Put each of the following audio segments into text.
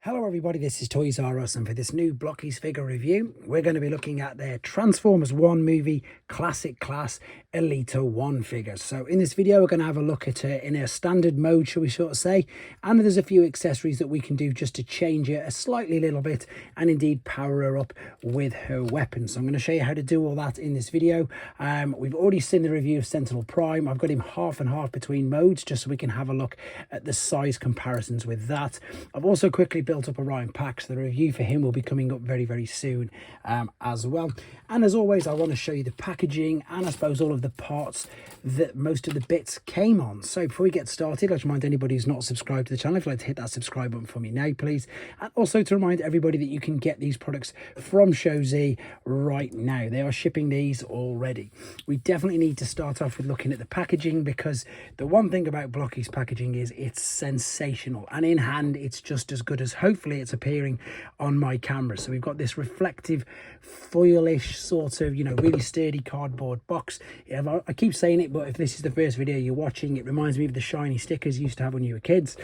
Hello everybody, this is toysareruss, and for this new Blokees figure review, we're going to be looking at their Transformers 1 movie classic class Elita 1 figures. So in this video, we're going to have a look at her in a standard mode, shall we sort of say, and there's a few accessories that we can do just to change her a slightly little bit and indeed power her up with her weapon. So I'm going to show you how to do all that in this video. We've already seen the review of Sentinel Prime. I've got him half and half between modes just so we can have a look at the size comparisons with that. I've also quickly built up Orion Pack, so the review for him will be coming up very soon as well. And as always, I want to show you the packaging and I suppose all of the parts that most of the bits came on. So before we get started, I'd like to remind anybody who's not subscribed to the channel, if you'd like to hit that subscribe button for me now, please. And also to remind everybody that you can get these products from showz right now. They are shipping these already. We definitely need to start off with looking at the packaging, because the one thing about Blokees packaging is it's sensational, and in hand it's just as good as hopefully it's appearing on my camera. So we've got this reflective foilish sort of, you know, really sturdy cardboard box. I keep saying it, but if this is the first video you're watching, it reminds me of the shiny stickers you used to have when you were kids.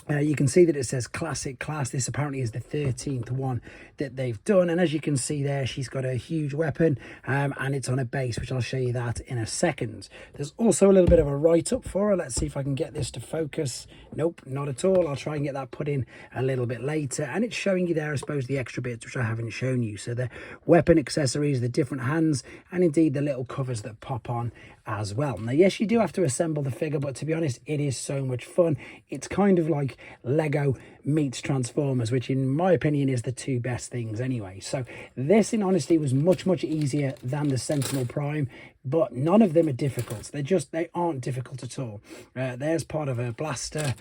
You can see that it says classic class. This apparently is the 13th one that they've done, and as you can see there, she's got a huge weapon and it's on a base, which I'll show you that in a second. There's also a little bit of a write-up for her. Let's see if I can get this to focus. Nope, not at all. I'll try and get that put in a little bit later, and it's showing you there, I suppose, the extra bits which I haven't shown you. So the weapon accessories, the different hands, and indeed the little covers that pop on as well. Now yes, you do have to assemble the figure, but to be honest, it is so much fun. It's kind of like Lego meets Transformers, which in my opinion is the two best things anyway. So this in honesty was much easier than the Sentinel Prime, but none of them are difficult. They aren't difficult at all. There's part of a blaster,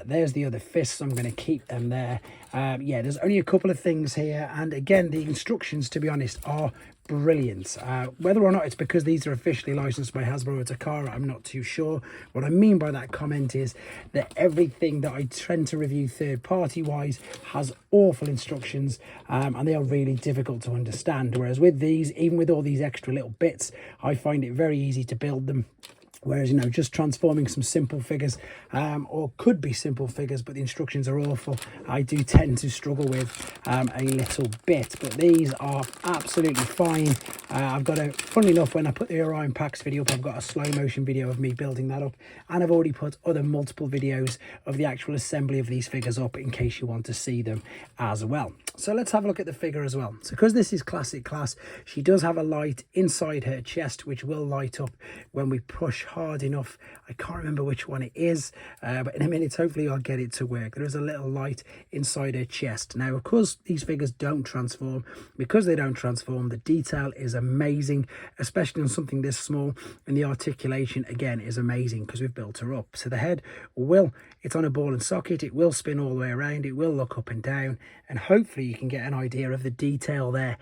there's the other fists. I'm going to keep them there. Yeah, there's only a couple of things here, and again, the instructions, to be honest, are brilliant. Whether or not it's because these are officially licensed by Hasbro or Takara, I'm not too sure. What I mean by that comment is that everything that I tend to review third party wise has awful instructions, and they are really difficult to understand, whereas with these, even with all these extra little bits, I find it very easy to build them. Whereas, you know, just transforming some simple figures, or could be simple figures, but the instructions are awful, I do tend to struggle with a little bit. But these are absolutely fine. I've got a, funnily enough, when I put the Orion Packs video up, I've got a slow motion video of me building that up. And I've already put other multiple videos of the actual assembly of these figures up in case you want to see them as well. So let's have a look at the figure as well. So because this is classic class, she does have a light inside her chest, which will light up when we push hard enough. I can't remember which one it is, but in a minute hopefully I'll get it to work. There is a little light inside her chest. Now of course these figures don't transform. Because they don't transform, the detail is amazing, especially on something this small, and the articulation again is amazing because we've built her up. So the head it's on a ball and socket, it will spin all the way around, it will look up and down, and hopefully you can get an idea of the detail there.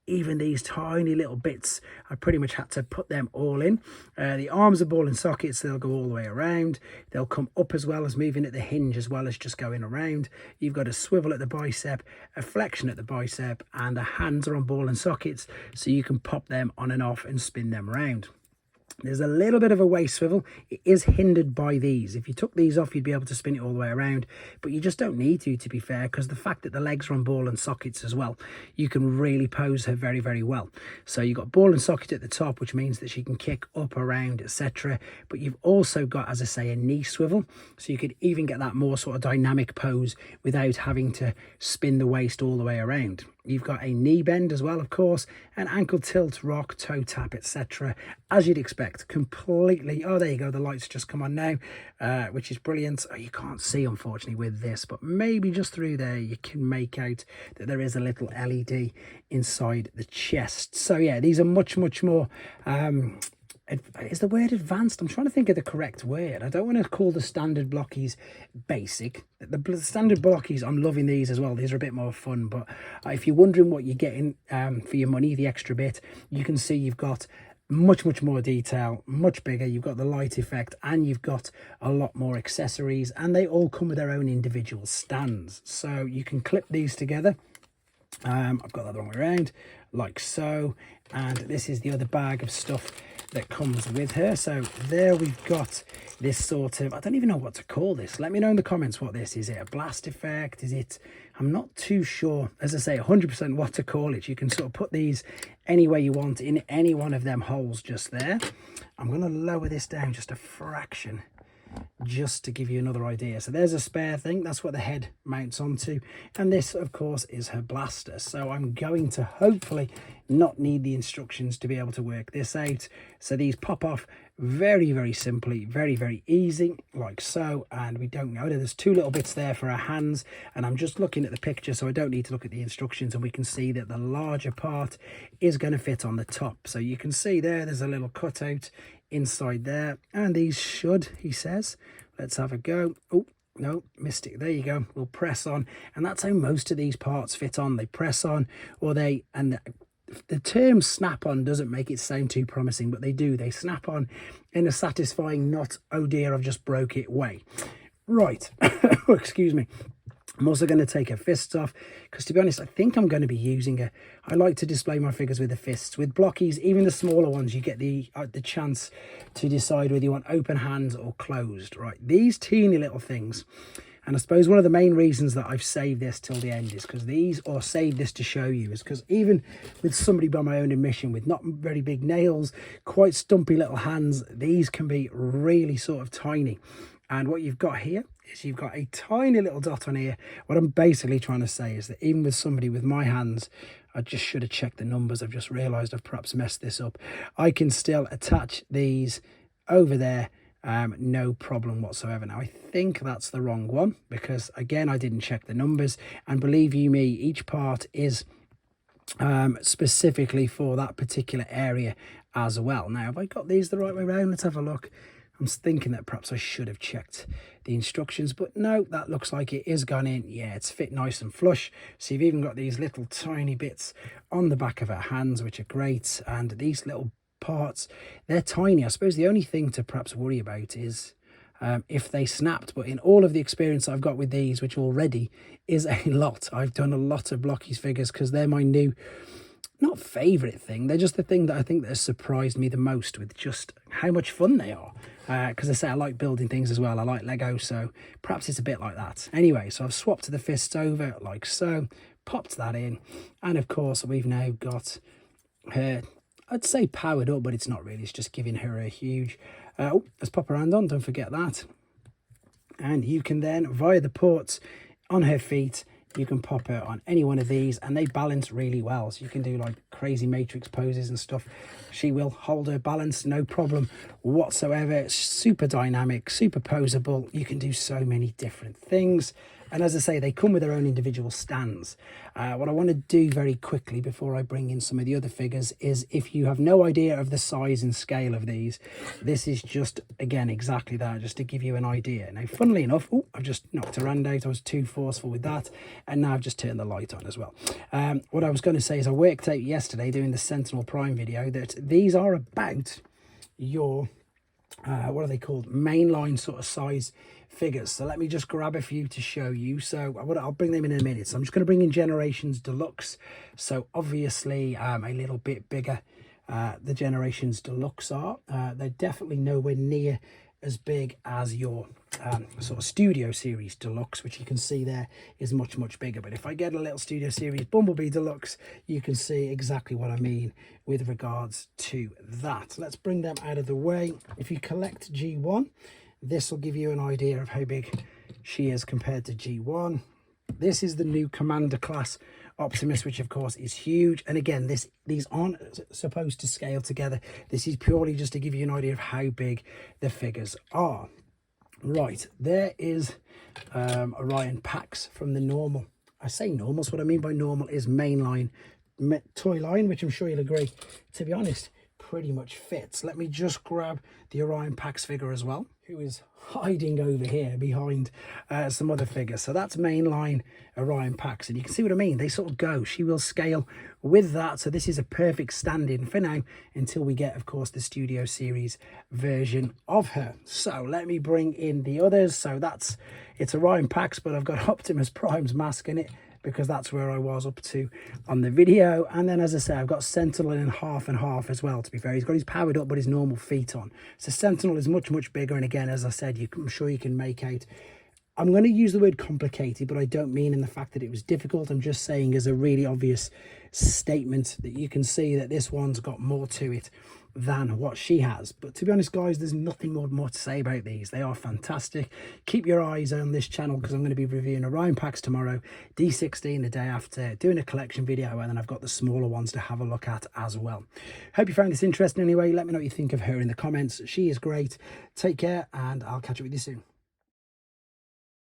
Even these tiny little bits, I pretty much had to put them all in. The arms are ball and sockets, so they'll go all the way around. They'll come up as well as moving at the hinge as well as just going around. You've got a swivel at the bicep, a flexion at the bicep, and the hands are on ball and sockets, so you can pop them on and off and spin them around. There's a little bit of a waist swivel. It is hindered by these. If you took these off, you'd be able to spin it all the way around, but you just don't need to be fair, because the fact that the legs are on ball and sockets as well, you can really pose her very well. So you've got ball and socket at the top, which means that she can kick up, around, etc. But you've also got, as I say, a knee swivel, so you could even get that more sort of dynamic pose without having to spin the waist all the way around. You've got a knee bend as well, of course, an ankle tilt, rock, toe tap, etc. As you'd expect, completely. Oh, there you go. The lights just come on now, which is brilliant. Oh, you can't see, unfortunately, with this, but maybe just through there you can make out that there is a little LED inside the chest. So yeah, these are much more is the word advanced? I'm trying to think of the correct word. I don't want to call the standard Blokees basic. The standard Blokees, I'm loving these as well. These are a bit more fun, but if you're wondering what you're getting for your money, the extra bit, you can see you've got much more detail, much bigger. You've got the light effect, and you've got a lot more accessories, and they all come with their own individual stands, so you can clip these together. I've got that the wrong way around, like so, and this is the other bag of stuff that comes with her. So there we've got this sort of, I don't even know what to call this. Let me know in the comments what this is. Is it a blast effect? Is it, I'm not too sure, as I say, 100% what to call it. You can sort of put these any way you want in any one of them holes just there. I'm going to lower this down just a fraction, just to give you another idea. So there's a spare thing, that's what the head mounts onto, and this of course is her blaster. So I'm going to hopefully not need the instructions to be able to work this out. So these pop off very, very simply, very, very easy, like so. And we don't know, there's two little bits there for our hands, and I'm just looking at the picture, so I don't need to look at the instructions, and we can see that the larger part is going to fit on the top. So you can see there's a little cutout inside there, and these should, he says, let's have a go. Oh no, missed it. There you go. We'll press on, and that's how most of these parts fit on. They press on, or they, and the term snap on doesn't make it sound too promising, but they do. They snap on in a satisfying, not oh dear I've just broke it way. Right. Excuse me. I'm also going to take her fists off, because to be honest, I think I'm going to be using her. I like to display my figures with the fists. With Blokees, even the smaller ones, you get the chance to decide whether you want open hands or closed. Right, these teeny little things. And I suppose one of the main reasons that I've saved this till the end is because these, or saved this to show you, is because even with somebody by my own admission with not very big nails, quite stumpy little hands, these can be really sort of tiny. And what you've got here is you've got a tiny little dot on here. What I'm basically trying to say is that even with somebody with my hands, I just should have checked the numbers. I've just realised I've perhaps messed this up. I can still attach these over there, no problem whatsoever. Now I think that's the wrong one, because again I didn't check the numbers, and believe you me, each part is specifically for that particular area as well. Now have I got these the right way around? Let's have a look. I'm thinking that perhaps I should have checked the instructions, but no, that looks like it is gone in. Yeah, it's fit nice and flush. So you've even got these little tiny bits on the back of her hands, which are great. And these little parts, they're tiny. I suppose the only thing to perhaps worry about is if they snapped. But in all of the experience I've got with these, which already is a lot, I've done a lot of Blokees figures because they're my new, not favourite thing, they're just the thing that I think that has surprised me the most with just how much fun they are. Because I say I like building things as well. I like Lego, so perhaps it's a bit like that. Anyway, so I've swapped the fists over like so, popped that in, and of course we've now got her, I'd say powered up, but it's not really. It's just giving her a huge, oh, let's pop her hand on, don't forget that. And you can then, via the ports on her feet, you can pop her on any one of these, and they balance really well. So you can do like crazy matrix poses and stuff. She will hold her balance, no problem whatsoever. It's super dynamic, super posable. You can do so many different things. And as I say, they come with their own individual stands. What I want to do very quickly before I bring in some of the other figures is, if you have no idea of the size and scale of these, this is just, again, exactly that, just to give you an idea. Now, funnily enough, oh, I've just knocked her hand out. I was too forceful with that. And now I've just turned the light on as well. What I was going to say is I worked out yesterday doing the Sentinel Prime video that these are about your, what are they called? Mainline sort of size figures. So let me just grab a few to show you. So I'll bring them in a minute. So I'm just going to bring in Generations Deluxe. So obviously a little bit bigger the Generations Deluxe are. They're definitely nowhere near as big as your sort of Studio Series Deluxe, which you can see there is much, much bigger. But if I get a little Studio Series Bumblebee Deluxe, you can see exactly what I mean with regards to that. Let's bring them out of the way. If you collect G1, this will give you an idea of how big she is compared to G1. This is the new Commander class Optimus, which of course is huge. And again, these aren't supposed to scale together. This is purely just to give you an idea of how big the figures are. Right, there is Orion Pax from the normal. I say normal, so what I mean by normal is mainline toy line, which I'm sure you'll agree, to be honest, pretty much fits. Let me just grab the Orion Pax figure as well, who is hiding over here behind some other figures. So that's mainline Orion Pax, and you can see what I mean. They sort of go. She will scale with that. So this is a perfect stand-in for now until we get, of course, the Studio Series version of her. So let me bring in the others. So it's Orion Pax, but I've got Optimus Prime's mask in it. because that's where I was up to on the video. And then, as I say, I've got Sentinel in half and half as well, to be fair. He's got his powered up but his normal feet on. So Sentinel is much, much bigger. And again, as I said, I'm sure you can make out. I'm going to use the word complicated, but I don't mean in the fact that it was difficult. I'm just saying as a really obvious statement that you can see that this one's got more to it than what she has. But to be honest, guys, there's nothing more to say about these. They are fantastic. Keep your eyes on this channel because I'm going to be reviewing Orion packs tomorrow, D16 the day after, doing a collection video, and then I've got the smaller ones to have a look at as well. Hope you found this interesting anyway. Let me know what you think of her in the comments. She is great. Take care, and I'll catch up with you soon.